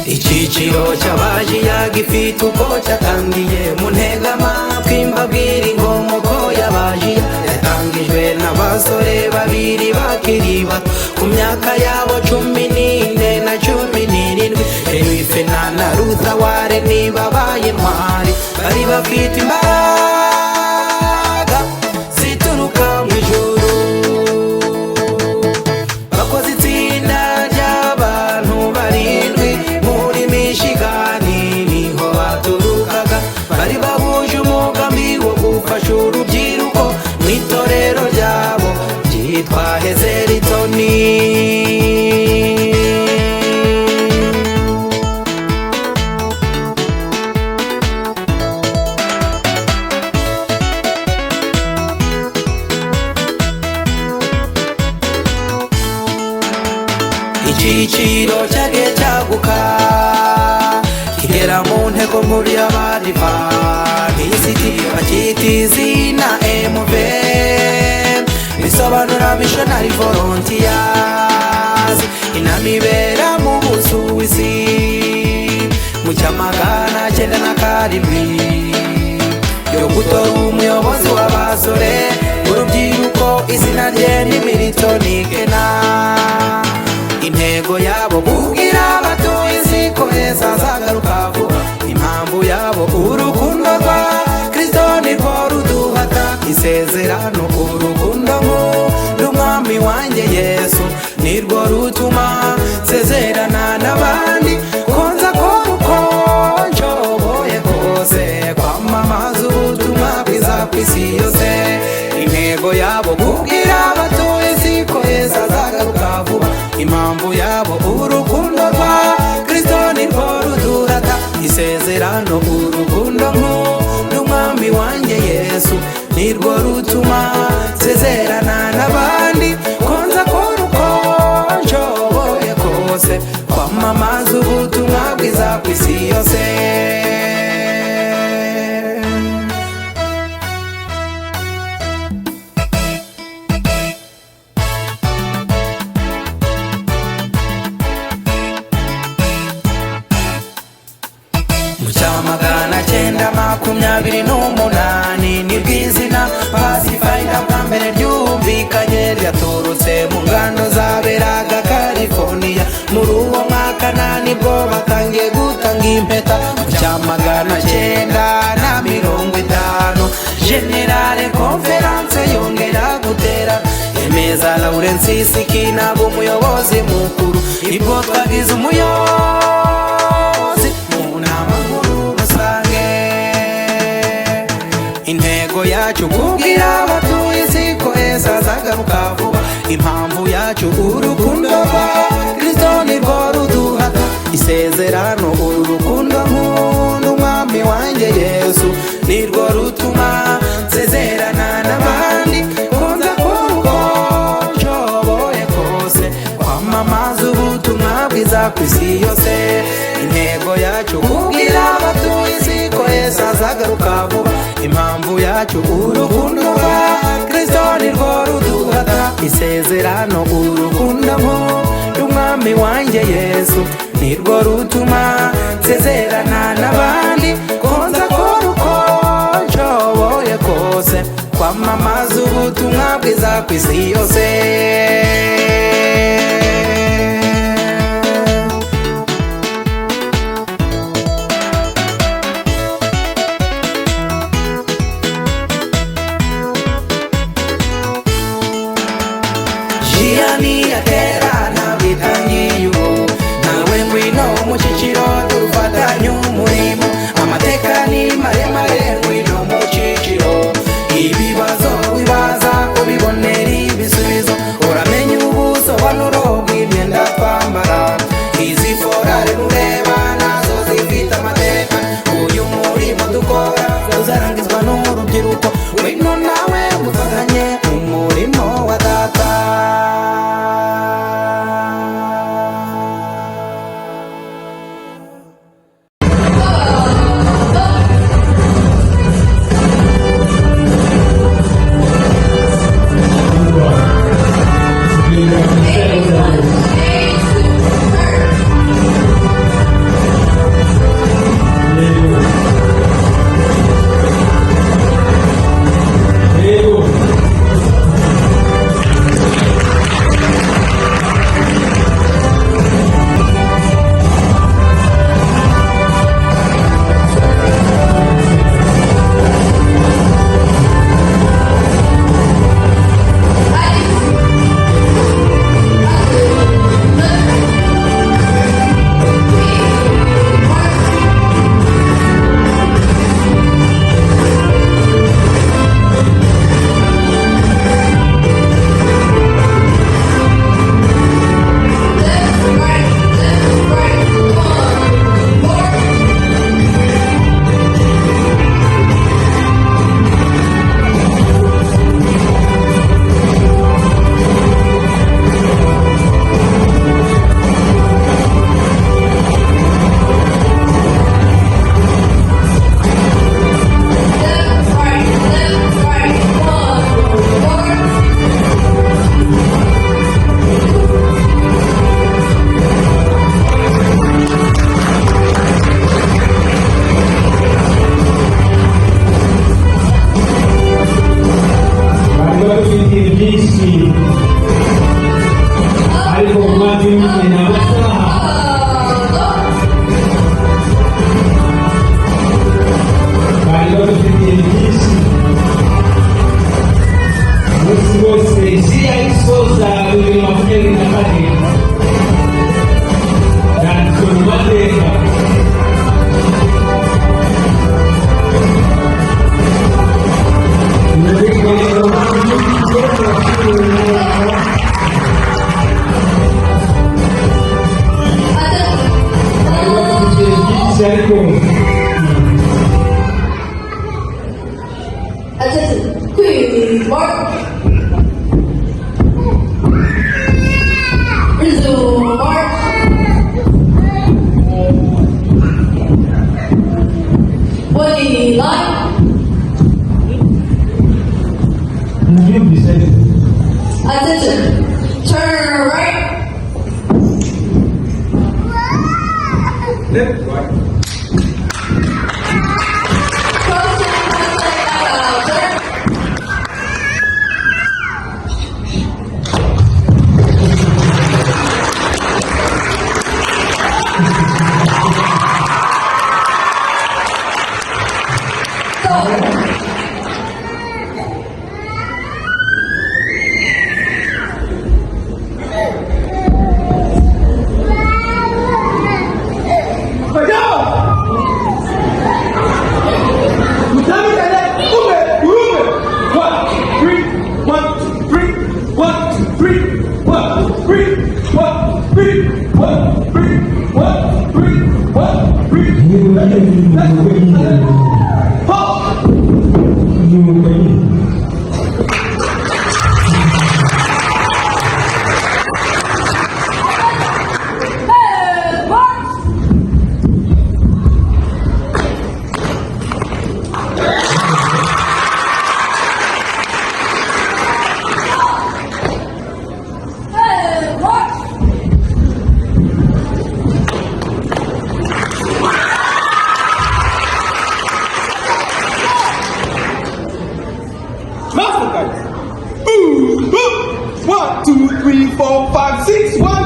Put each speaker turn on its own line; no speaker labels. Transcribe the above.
Icyiciro cy'abajiya gifite uko cyatangiye mu ntegamatwi mbabwira inkomoko y'abajiya yatangijwe n'abasore babiri bakiri bato ku myaka yabo 14 na 17. Henry na Rutha Ware nibabaye intwari bari bafite imbaraga zituruka mu ijuru. Bakoze itsinda ry'abantu barindwi muri Michigani niho baturukaga, bari bahuje umugambi wo gufasha urubyiruko mu itorero ryabo ryitwa Hezeritoni. Icyiciro cyagiye cyaguka kigera mu ntego nkuru y'Abadivantisiti bakita izina MV, bisobanura Missionary Volunteers. Inama ibera mu Busuwisi mu cyamagana 97 yo gutora umuyobozi w'abasore urubyiruko, izina rye ni Milton Kena. Intego yabo kubwira abatuye isi ko Yesu azagaruka vuba. Impamvu yabo urukundo rwa Kristo nirwo ruduhata isezerano. Urukundo rw'umwami wanjye Yesu nirwo rutuma nsezerana n'abandi ko nzakora uko nshoboye kose kwamamaza ubutumwa bwiza ku isi yose. Intego yabo kubwira abatuye isi ko Yesu azagaruka vuba. Impamvu yabo urukundo rwa Kristo nirwo ruduhata isezerano. Urukundo rw'umwami wanjye Yesu nirwo rutuma nsezerana n'abandi ko nzakora uko nshoboye kose kwamamaza ubutumwa bwiza ku isi yose. Magana 928 nibwo izina Pathfinder bwa mbere ryumvikanye, ryaturutse mu ngando zaberaga California. Muri uwo mwaka nibwo batangiye gutanga impeta. Mu cyamagana 950 General Conference yongera gutera yemeza Lawrence Kinabo umuyobozi mukuru. Nibwo twagize umuyobozi mu nama nkuru rusange. Intego yacu kubwira abatuye isi ko Yesu azagaruka vuba. Impamvu yacu urukundo rwa Kristo nirwo ruduhata isezerano. Urukundo rw'umwami wanjye Yesu nirwo rutuma nsezerana n'abandi ko nzakora uko nshoboye kose kwamamaza ubutumwa bwiza ku isi yose. Intego yacu kubwira abatuye isi ko Yesu azagaruka vuba. Impamvu yacu urukundo rwa Kristo nirwo ruduhata isezerano. Urukundo rw'umwami wanjye Yesu nirwo rutuma nsezerana n'abandi ko nzakora uko nshoboye kose kwamamaza ubutumwa bwiza ku isi yose. Gianni atera nabitangiye ubu, nawe ngwino mu cyiciro dufatanye umurimo. Amateka ni maremare ngwino mu cyiciro. Ibibazo wibaza ubibonera ibisubizo, uramenye ubu
Assalamualaikum.
Attention, quick mark. Resume mark. Body line.
Mungkin bisa.
Attention, turn right.
Left, right.
Crossing outside, turn.
One, two, three, four, five, six, one.